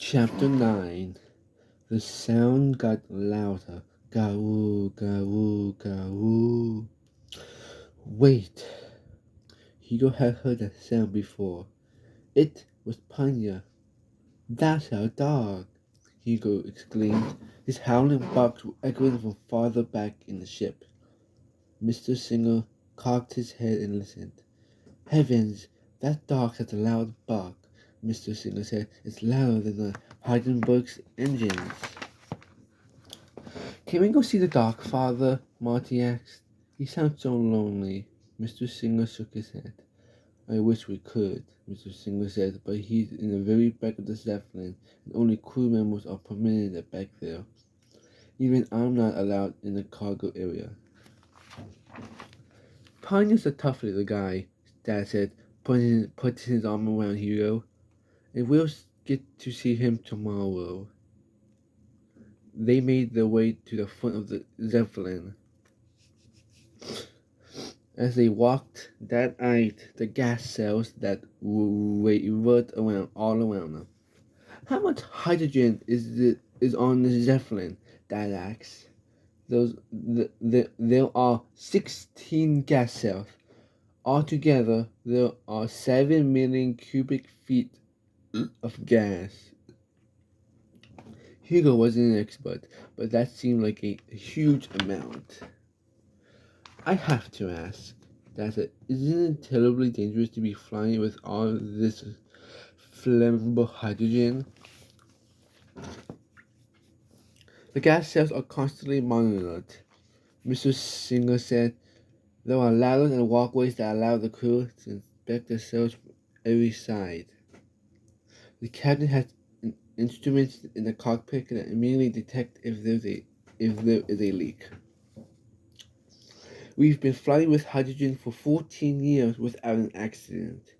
Chapter 9. The sound got louder. Gawoo, gawoo, gawoo. Wait. Hugo had heard that sound before. It was Panya. That's our dog, Hugo exclaimed. His howling barks were echoing from farther back in the ship. Mr. Singer cocked his head and listened. Heavens, that dog has a loud bark, Mr. Singer said. It's louder than the Hindenburg's engines. Can we go see the dog, Father? Marty asked. He sounds so lonely. Mr. Singer shook his head. I wish we could, Mr. Singer said, but he's in the very back of the zeppelin, and only crew members are permitted back there. Even I'm not allowed in the cargo area. Ponya's a tough little guy, Dad said, putting his arm around Hugo. And we'll get to see him tomorrow. They made their way to the front of the zeppelin. As they walked, Dad eyed the gas cells that whirled around all around them. How much hydrogen is on the zeppelin? Dad asked. There are 16 gas cells. Altogether, there are 7 million cubic feet of gas. Hugo wasn't an expert, but that seemed like a huge amount. I have to ask, Dad said, isn't it terribly dangerous to be flying with all this flammable hydrogen? The gas cells are constantly monitored, Mr. Singer said. There are ladders and walkways that allow the crew to inspect the cells from every side. The captain has instruments in the cockpit that immediately detect if there is a leak. We've been flying with hydrogen for 14 years without an accident.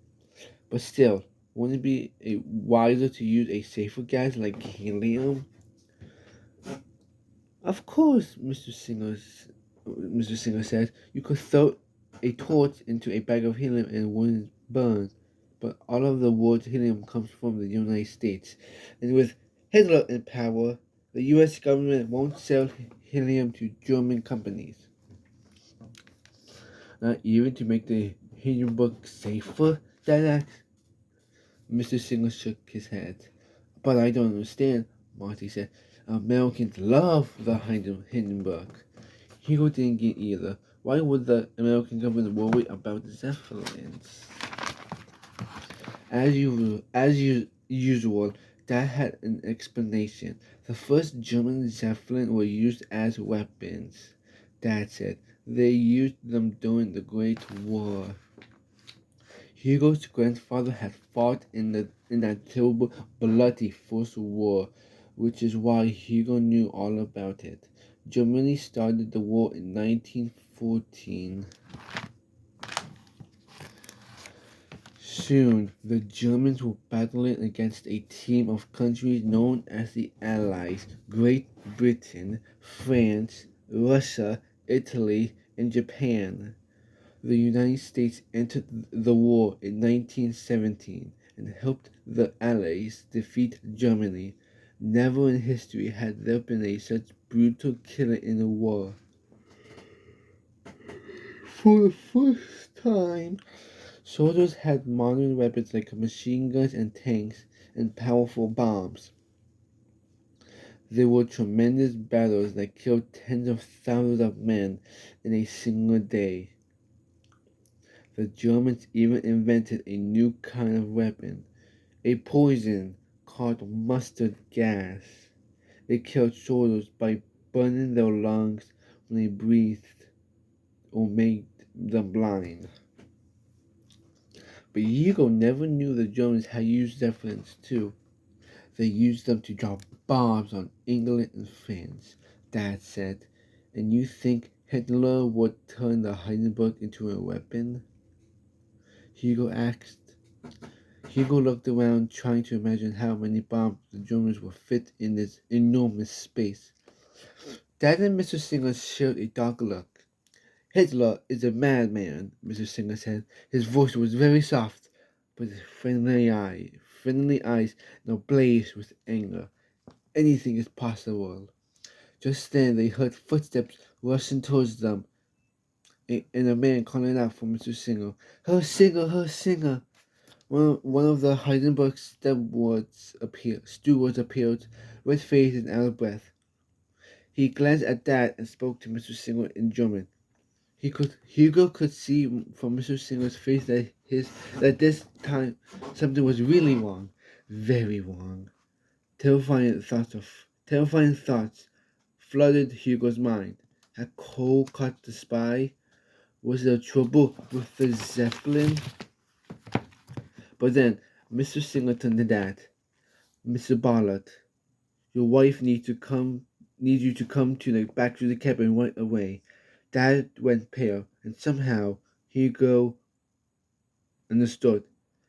But still, wouldn't it be wiser to use a safer gas like helium? Of course, Mr. Singer said. You could throw a torch into a bag of helium and it wouldn't burn. But all of the world's helium comes from the United States. And with Hitler in power, the US government won't sell helium to German companies. Not even to make the Hindenburg safer, Dad asked. Mr. Singer shook his head. But I don't understand, Marty said. Americans love the Hindenburg. Hugo didn't get either. Why would the American government worry about zeppelins? As usual, Dad had an explanation. The first German zeppelin were used as weapons, Dad said. They used them during the Great War. Hugo's grandfather had fought in that terrible, bloody First War, which is why Hugo knew all about it. Germany started the war in 1914. Soon, the Germans were battling against a team of countries known as the Allies: Great Britain, France, Russia, Italy, and Japan. The United States entered the war in 1917 and helped the Allies defeat Germany. Never in history had there been such brutal killing in a war. For the first time, soldiers had modern weapons like machine guns and tanks and powerful bombs. There were tremendous battles that killed tens of thousands of men in a single day. The Germans even invented a new kind of weapon, a poison called mustard gas. It killed soldiers by burning their lungs when they breathed or made them blind. But Hugo never knew the Germans had used zeppelins too. They used them to drop bombs on England and France, Dad said. And you think Hitler would turn the Hindenburg into a weapon? Hugo asked. Hugo looked around, trying to imagine how many bombs the Germans would fit in this enormous space. Dad and Mr. Singer shared a dark look. Hitler is a madman, Mr. Singer said. His voice was very soft, but his friendly eyes now blazed with anger. Anything is possible. Just then they heard footsteps rushing towards them, and a man calling out for Mr. Singer. Her Singer, her Singer! One of the Hindenburg stewards appeared, red-faced and out of breath. He glanced at Dad and spoke to Mr. Singer in German. Hugo could see from Mr. Singer's face that this time something was really wrong, very wrong. Terrifying thoughts flooded Hugo's mind. Had Cole caught the spy? Was there trouble with the zeppelin? But then Mr. Singer turned to Dad. Mr. Ballard, your wife needs you to come back to the cabin right away. Dad went pale, and somehow Hugo understood.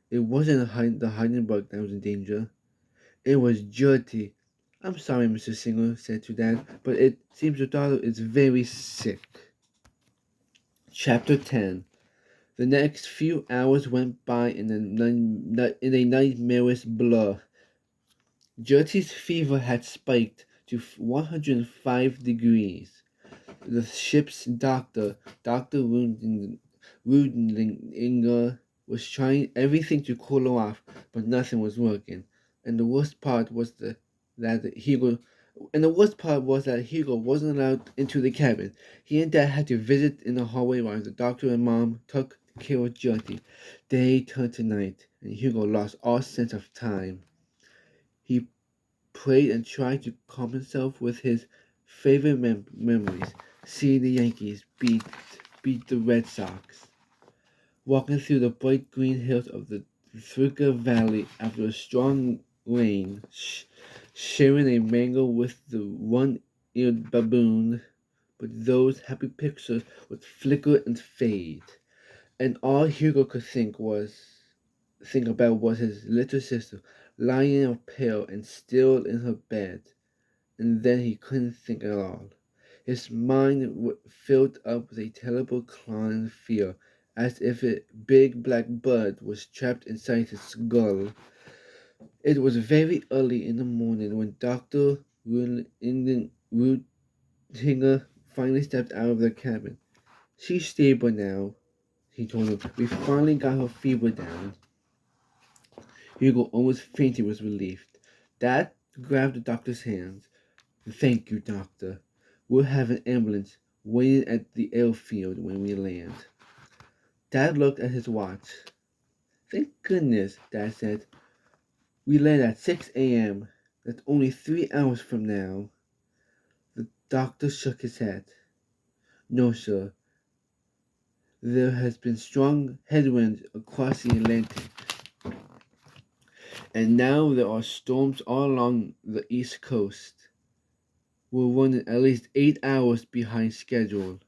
It wasn't the Hindenburg that was in danger. It was Gertie. I'm sorry, Mr. Singer said to Dad, but it seems your daughter is very sick. Chapter 10. The next few hours went by in a nightmarish blur. Gertie's fever had spiked to 105 degrees. The ship's doctor, Dr. Rudlinger, was trying everything to cool her off, but nothing was working. And the worst part was that Hugo wasn't allowed into the cabin. He and Dad had to visit in the hallway while the doctor and Mom took care of Gertie. Day turned to night, and Hugo lost all sense of time. He prayed and tried to calm himself with his favorite memories, seeing the Yankees beat the Red Sox, walking through the bright green hills of the Thricker Valley after a strong rain, sharing a mango with the one-eared baboon. But those happy pictures would flicker and fade, and all Hugo could think about was his little sister lying all pale and still in her bed. And then he couldn't think at all. His mind filled up with a terrible clawing fear, as if a big black bird was trapped inside his skull. It was very early in the morning when Dr. Rudhinger finally stepped out of the cabin. She's stable now, he told him. We finally got her fever down. Hugo almost fainted with relief. Dad grabbed the doctor's hands. Thank you, doctor. We'll have an ambulance waiting at the airfield when we land. Dad looked at his watch. Thank goodness, Dad said. We land at 6 a.m. That's only 3 hours from now. The doctor shook his head. No, sir. There has been strong headwinds across the Atlantic, and now there are storms all along the East Coast. We're running at least 8 hours behind schedule.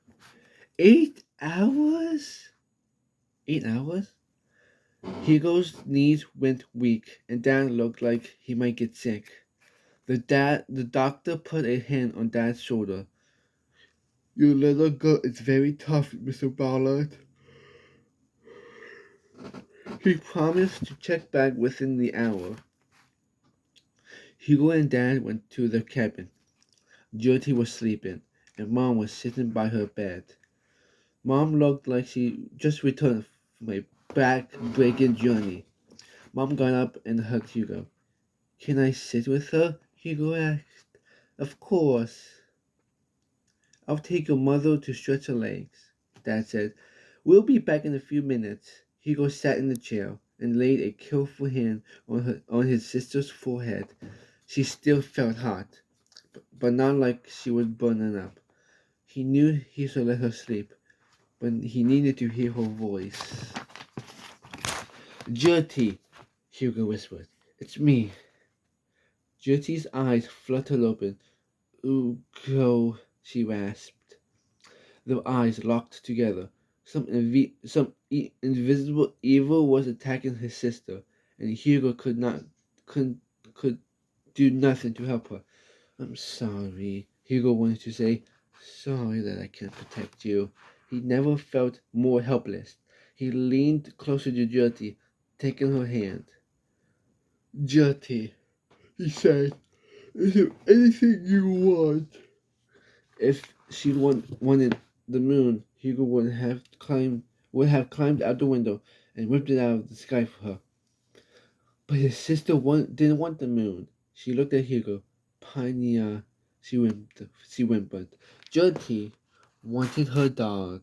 8 hours? 8 hours? Hugo's knees went weak, and Dad looked like he might get sick. The doctor put a hand on Dad's shoulder. Your little girl is very tough, Mr. Ballard. He promised to check back within the hour. Hugo and Dad went to the cabin. Gertie was sleeping, and Mom was sitting by her bed. Mom looked like she just returned from a back-breaking journey. Mom got up and hugged Hugo. Can I sit with her? Hugo asked. Of course. I'll take your mother to stretch her legs, Dad said. We'll be back in a few minutes. Hugo sat in the chair and laid a careful hand on his sister's forehead. She still felt hot, but not like she was burning up. He knew he should let her sleep, but he needed to hear her voice. Gertie, Hugo whispered. It's me. Gertie's eyes fluttered open. Hugo, she rasped. Their eyes locked together. Some invisible evil was attacking his sister, and Hugo could do nothing to help her. I'm sorry, Hugo wanted to say. Sorry that I can't protect you. He never felt more helpless. He leaned closer to Gertie, taking her hand. Gertie, he said, is there anything you want? If she wanted the moon, Hugo would have climbed out the window and whipped it out of the sky for her. But his sister didn't want the moon. She looked at Hugo. Pania, she whimpered. Gertie wanted her dog.